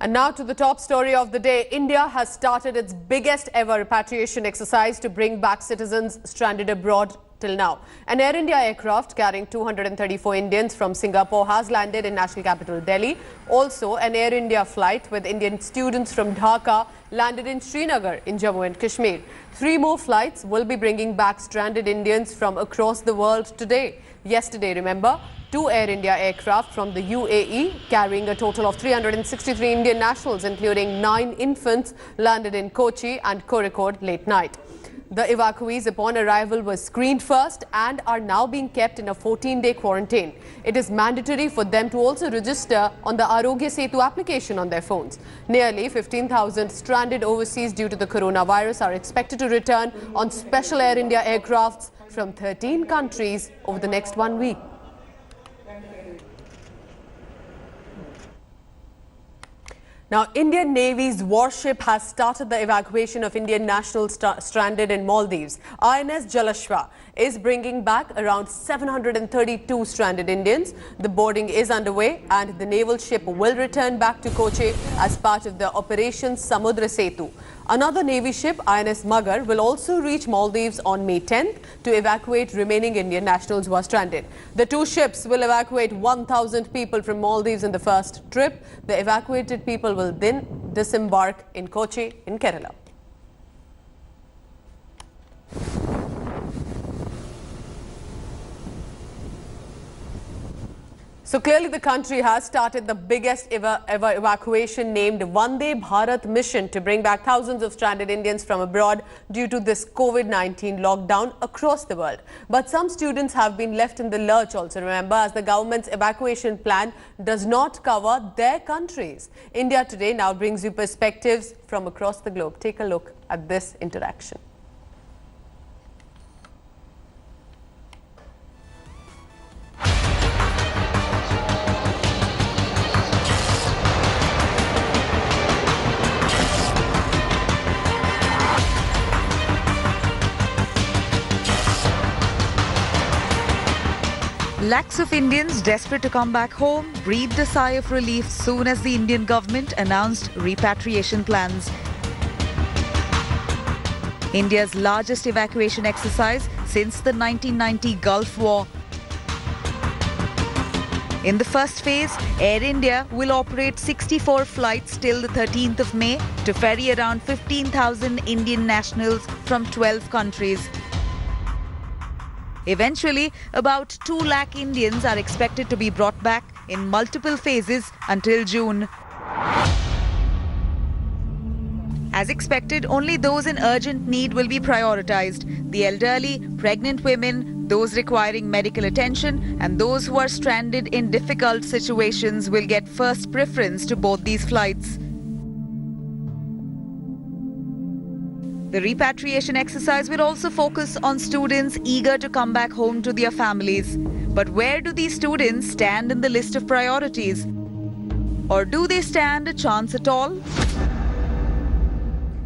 And now to the top story of the day. India has started its biggest ever repatriation exercise to bring back citizens stranded abroad till now. An Air India aircraft carrying 234 Indians from Singapore has landed in national capital Delhi. Also, an Air India flight with Indian students from Dhaka landed in Srinagar in Jammu and Kashmir. 3 more flights will be bringing back stranded Indians from across the world today. Yesterday, remember, 2 Air India aircraft from the UAE carrying a total of 363 Indian nationals, including 9 infants, landed in Kochi and Kozhikode late night. The evacuees upon arrival were screened first and are now being kept in a 14-day quarantine. It is mandatory for them to also register on the Arogya Setu application on their phones. Nearly 15,000 stranded overseas due to the coronavirus are expected to return on special Air India aircrafts from 13 countries over the next 1 week. Now, Indian Navy's warship has started the evacuation of Indian nationals stranded in Maldives. INS Jalashwa is bringing back around 732 stranded Indians. The boarding is underway and the naval ship will return back to Kochi as part of the Operation Samudra Setu. Another Navy ship, INS Magar, will also reach Maldives on May 10th to evacuate remaining Indian nationals who are stranded. The 2 ships will evacuate 1,000 people from Maldives in the first trip. The evacuated people will then disembark in Kochi in Kerala. So clearly the country has started the biggest ever evacuation named Vande Bharat Mission to bring back thousands of stranded Indians from abroad due to this COVID-19 lockdown across the world. But some students have been left in the lurch also, remember, as the government's evacuation plan does not cover their countries. India Today now brings you perspectives from across the globe. Take a look at this interaction. Lakhs of Indians desperate to come back home breathed a sigh of relief soon as the Indian government announced repatriation plans. India's largest evacuation exercise since the 1990 Gulf War. In the first phase, Air India will operate 64 flights till the 13th of May to ferry around 15,000 Indian nationals from 12 countries. Eventually, about 2 lakh Indians are expected to be brought back in multiple phases until June. As expected, only those in urgent need will be prioritized. The elderly, pregnant women, those requiring medical attention, and those who are stranded in difficult situations will get first preference to board these flights. The repatriation exercise will also focus on students eager to come back home to their families. But where do these students stand in the list of priorities? Or do they stand a chance at all?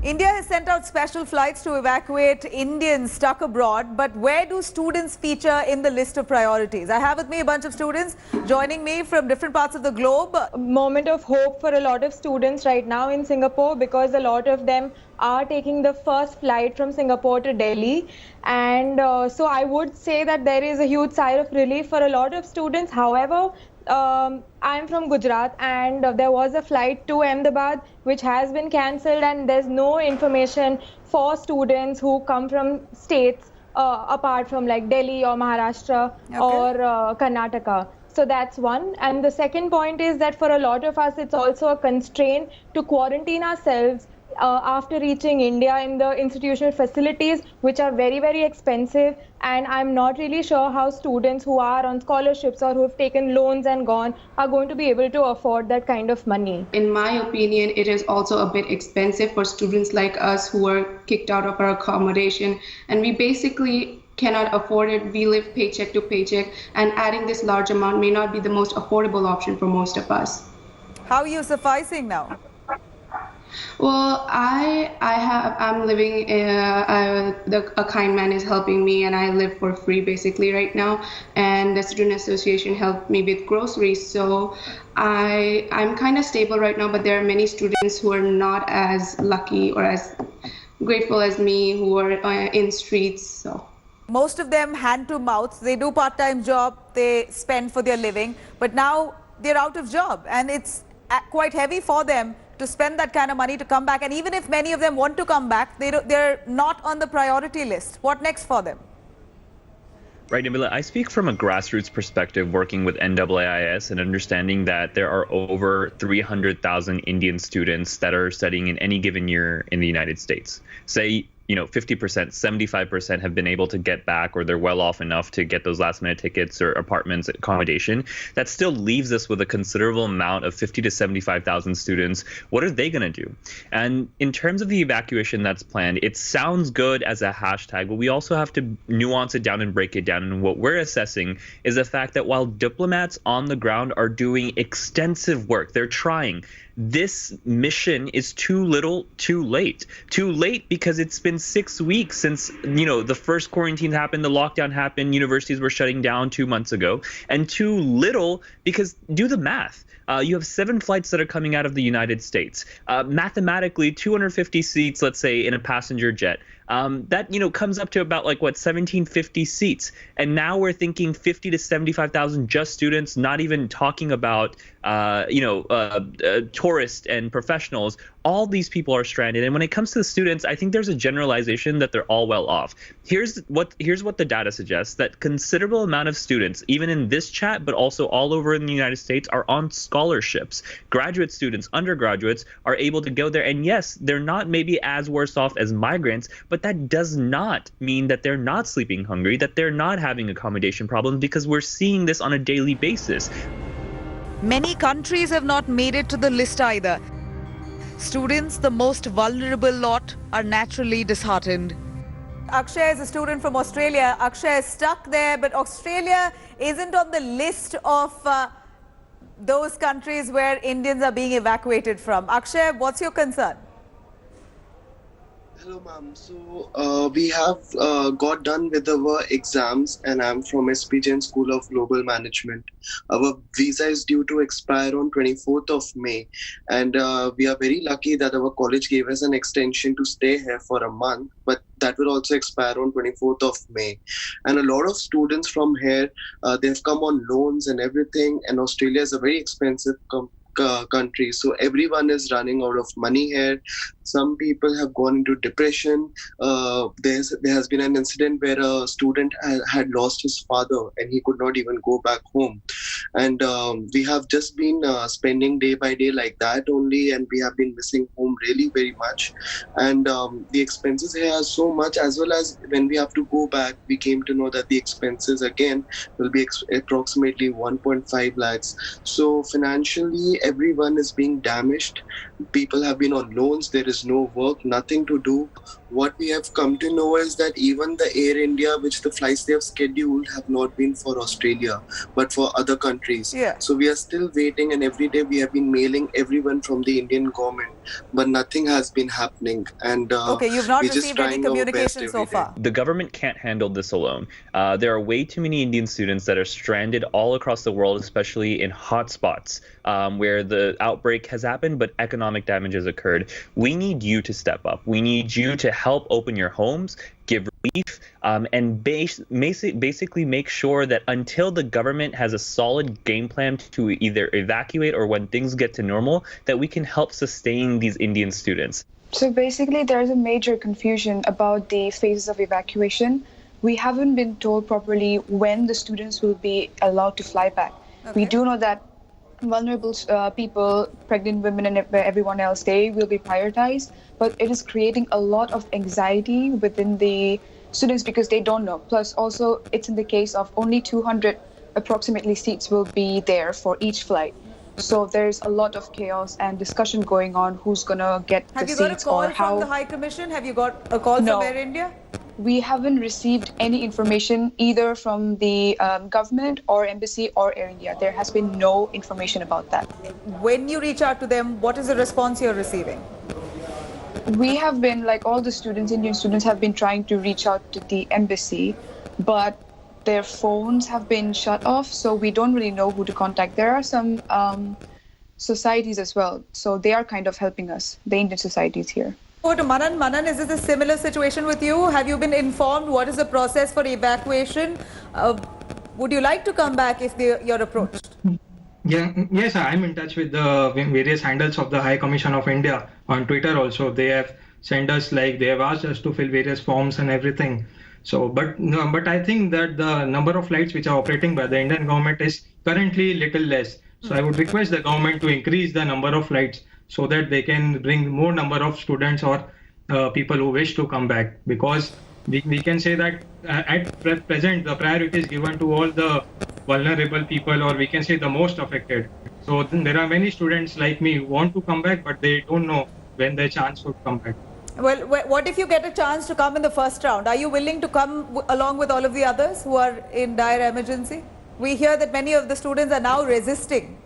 India has sent out special flights to evacuate Indians stuck abroad, but where do students feature in the list of priorities? I have with me a bunch of students joining me from different parts of the globe. A moment of hope for a lot of students right now in Singapore, because a lot of them are taking the first flight from Singapore to Delhi, and so I would say that there is a huge sigh of relief for a lot of students. However, I'm from Gujarat, and there was a flight to Ahmedabad which has been cancelled, and there's no information for students who come from states apart from like Delhi or Maharashtra or Karnataka. So that's one. And the second point is that for a lot of us, it's also a constraint to quarantine ourselves after reaching India in the institutional facilities, which are very, very expensive. And I'm not really sure how students who are on scholarships or who have taken loans and gone are going to be able to afford that kind of money. In my opinion, it is also a bit expensive for students like us who are kicked out of our accommodation, and we basically cannot afford it. We live paycheck to paycheck, and adding this large amount may not be the most affordable option for most of us. How are you sufficing now? Well, I'm living. A kind man is helping me, and I live for free basically right now. And the student association helped me with groceries, so I'm kind of stable right now. But there are many students who are not as lucky or as grateful as me, who are in streets. So. Most of them hand to mouth. They do part-time job, they spend for their living, but now they're out of job, and it's quite heavy for them to spend that kind of money to come back. And even if many of them want to come back, they're not on the priority list. What next for them? Right, Nabila, I speak from a grassroots perspective working with NAAIS and understanding that there are over 300,000 Indian students that are studying in any given year in the United States. Say, 50%, 75% have been able to get back, or they're well off enough to get those last minute tickets or apartments, accommodation. That still leaves us with a considerable amount of 50 to 75,000 students. What are they going to do? And in terms of the evacuation that's planned, it sounds good as a hashtag, but we also have to nuance it down and break it down. And what we're assessing is the fact that while diplomats on the ground are doing extensive work, they're trying, this mission is too little, too late. Too late because it's been 6 weeks since, the first quarantine happened, the lockdown happened, universities were shutting down 2 months ago. And too little because, do the math. You have 7 flights that are coming out of the United States. Mathematically, 250 seats, let's say, in a passenger jet. That, comes up to about 1,750 seats. And now we're thinking 50 to 75,000 just students, not even talking about, tourists and professionals. All these people are stranded. And when it comes to the students, I think there's a generalization that they're all well off. Here's what the data suggests, that considerable amount of students, even in this chat, but also all over in the United States, are on scholarships. Graduate students, undergraduates are able to go there. And yes, they're not maybe as worse off as migrants, but that does not mean that they're not sleeping hungry, that they're not having accommodation problems, because we're seeing this on a daily basis. Many countries have not made it to the list either. Students, the most vulnerable lot, are naturally disheartened. Akshay is a student from Australia. Akshay is stuck there, but Australia isn't on the list of those countries where Indians are being evacuated from. Akshay, what's your concern? Hello, ma'am. So we have got done with our exams, and I'm from SPJN School of Global Management. Our visa is due to expire on 24th of May, and we are very lucky that our college gave us an extension to stay here for a month, but that will also expire on 24th of May. And a lot of students from here, they've come on loans and everything, and Australia is a very expensive country, so everyone is running out of money here. Some people have gone into depression. There has been an incident where a student had lost his father and he could not even go back home. And we have just been spending day by day like that only, and we have been missing home really very much. And the expenses here are so much, as well as when we have to go back, we came to know that the expenses again will be approximately 1.5 lakhs. So financially, everyone is being damaged. People have been on loans. There is no work, nothing to do. What we have come to know is that even the Air India, which the flights they have scheduled, have not been for Australia, but for other countries. Yeah. So we are still waiting, and every day we have been mailing everyone from the Indian government, but nothing has been happening. And okay, you've not received any communication so far. The government can't handle this alone. There are way too many Indian students that are stranded all across the world, especially in hotspots where the outbreak has happened, but economic damage has occurred. We need you to step up. We need you to help open your homes, give relief, and basically make sure that until the government has a solid game plan to either evacuate or when things get to normal, that we can help sustain these Indian students. So basically, there's a major confusion about the phases of evacuation. We haven't been told properly when the students will be allowed to fly back. Okay. We do know that vulnerable people, pregnant women, and everyone else, they will be prioritized, but it is creating a lot of anxiety within the students because they don't know. Plus also, it's in the case of only 200 approximately seats will be there for each flight. So there's a lot of chaos and discussion going on who's going to get the seats or how. Have you got a call from the High Commission? Have you got a call from Air India? We haven't received any information either from the government or embassy or Air India. There has been no information about that. When you reach out to them, what is the response you're receiving? We have been, like all the students, Indian students have been trying to reach out to the embassy, but their phones have been shut off, so we don't really know who to contact. There are some societies as well, so they are kind of helping us, the Indian societies here. Over to Manan. Manan, is this a similar situation with you? Have you been informed? What is the process for evacuation? Would you like to come back if you're approached? Yeah, yes, I'm in touch with the various handles of the High Commission of India on Twitter also. They have sent us, like, they have asked us to fill various forms and everything. So, but I think that the number of flights which are operating by the Indian government is currently little less. So I would request the government to increase the number of flights so that they can bring more number of students or people who wish to come back. Because we can say that at present the priority is given to all the vulnerable people, or we can say the most affected. So there are many students like me who want to come back, but they don't know when their chance would come back. Well, what if you get a chance to come in the first round? Are you willing to come along with all of the others who are in dire emergency? We hear that many of the students are now resisting.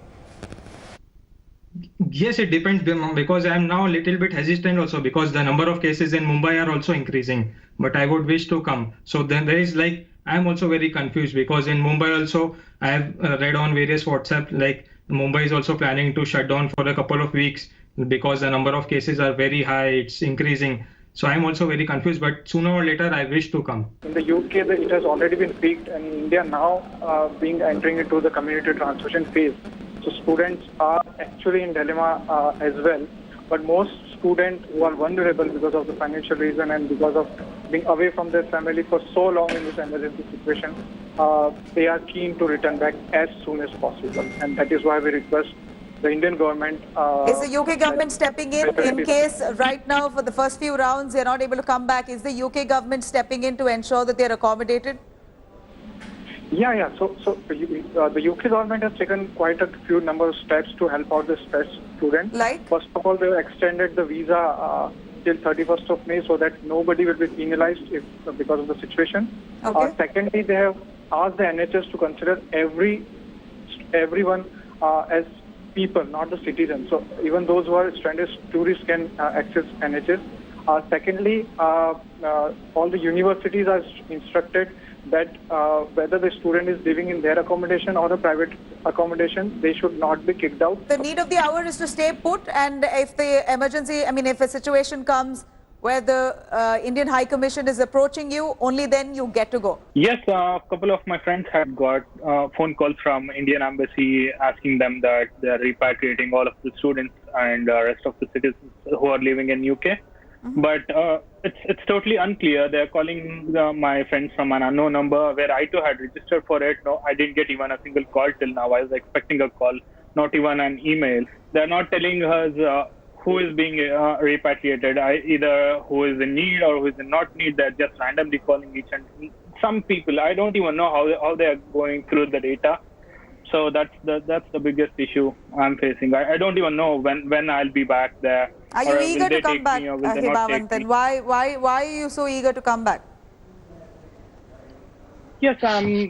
Yes, it depends, because I am now a little bit hesitant also, because the number of cases in Mumbai are also increasing, but I would wish to come. So then there is, like, I am also very confused, because in Mumbai also I have read on various WhatsApp, like Mumbai is also planning to shut down for a couple of weeks because the number of cases are very high, it's increasing. So I'm also very confused, but sooner or later I wish to come. In the UK, it has already been peaked, and in India now entering into the community transmission phase. So students are actually in dilemma as well. But most students who are vulnerable because of the financial reason and because of being away from their family for so long in this emergency situation, they are keen to return back as soon as possible. And that is why we request the Indian government... is the UK government stepping in case right now for the first few rounds they're not able to come back? Is the UK government stepping in to ensure that they're accommodated? Yeah. So the UK government has taken quite a few number of steps to help out the stressed students. Like? First of all, they extended the visa till 31st of May so that nobody will be penalized because of the situation. Okay. Secondly, they have asked the NHS to consider everyone as people, not the citizens. So even those who are stranded tourists can access NHS. Secondly, all the universities are instructed that whether the student is living in their accommodation or a private accommodation, they should not be kicked out. The need of the hour is to stay put, and if the emergency, if a situation comes where the Indian High Commission is approaching you, only then you get to go. Yes, a couple of my friends had got phone calls from Indian Embassy asking them that they are repatriating all of the students and rest of the citizens who are living in UK. But it's totally unclear. They're calling my friends from an unknown number where I too had registered for it. No, I didn't get even a single call till now. I was expecting a call, not even an email. They're not telling us who is being repatriated, either who is in need or who is in not need. They're just randomly calling each and some people. I don't even know how they are going through the data. So that's the biggest issue I'm facing. I don't even know when I'll be back there. Are you eager to come back, Himavantan? Why are you so eager to come back? Yes,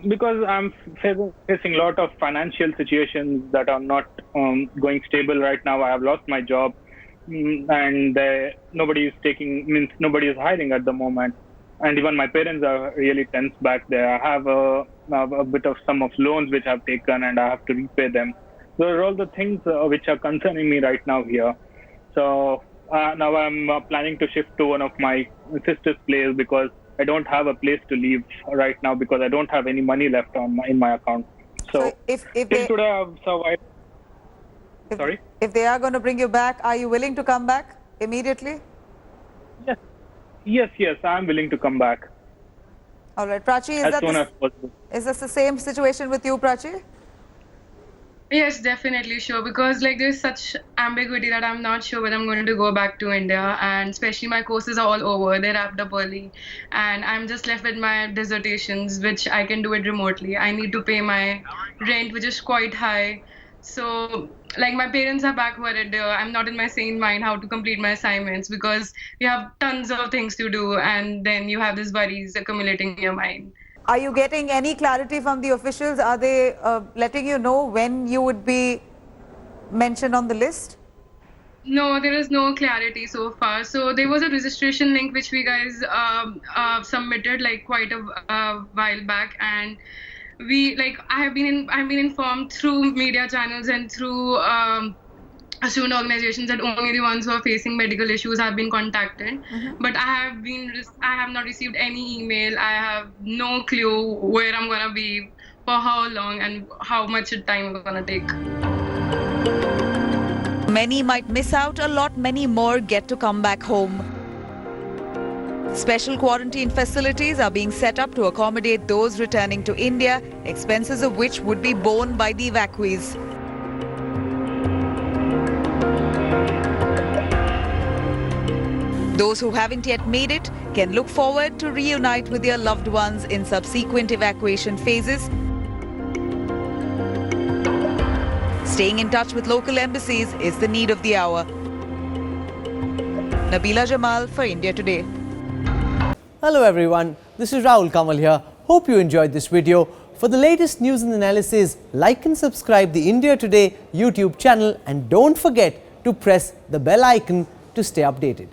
because I'm facing a lot of financial situations that are not going stable right now. I have lost my job, and nobody is hiring at the moment. And even my parents are really tense back there. I have a bit of sum of loans which I've taken, and I have to repay them. Those are all the things which are concerning me right now here. So now I'm planning to shift to one of my sister's place because I don't have a place to live right now because I don't have any money left in my account. So if today I've survived. Sorry? If they are going to bring you back, are you willing to come back immediately? Yes, I'm willing to come back. All right, Prachi, is this the same situation with you, Prachi? Yes, definitely, sure. Because there's such ambiguity that I'm not sure whether I'm going to go back to India, and especially my courses are all over. They're wrapped up early, and I'm just left with my dissertations, which I can do it remotely. I need to pay my rent, which is quite high. So, my parents are back worried. I'm not in my sane mind how to complete my assignments because you have tons of things to do, and then you have these worries accumulating in your mind. Are you getting any clarity from the officials? Are they letting you know when you would be mentioned on the list? No, there is no clarity so far. So there was a registration link which we guys submitted like quite a while back, and I've been informed through media channels and through student organizations that only the ones who are facing medical issues have been contacted. But I have not received any email. I have no clue where I'm gonna be, for how long, and how much time it's gonna take. Many might miss out a lot, many more get to come back home. Special quarantine facilities are being set up to accommodate those returning to India, expenses of which would be borne by the evacuees. Those who haven't yet made it can look forward to reunite with their loved ones in subsequent evacuation phases. Staying in touch with local embassies is the need of the hour. Nabila Jamal for India Today. Hello everyone, this is Rahul Kamal here. Hope you enjoyed this video. For the latest news and analysis, like and subscribe the India Today YouTube channel, and don't forget to press the bell icon to stay updated.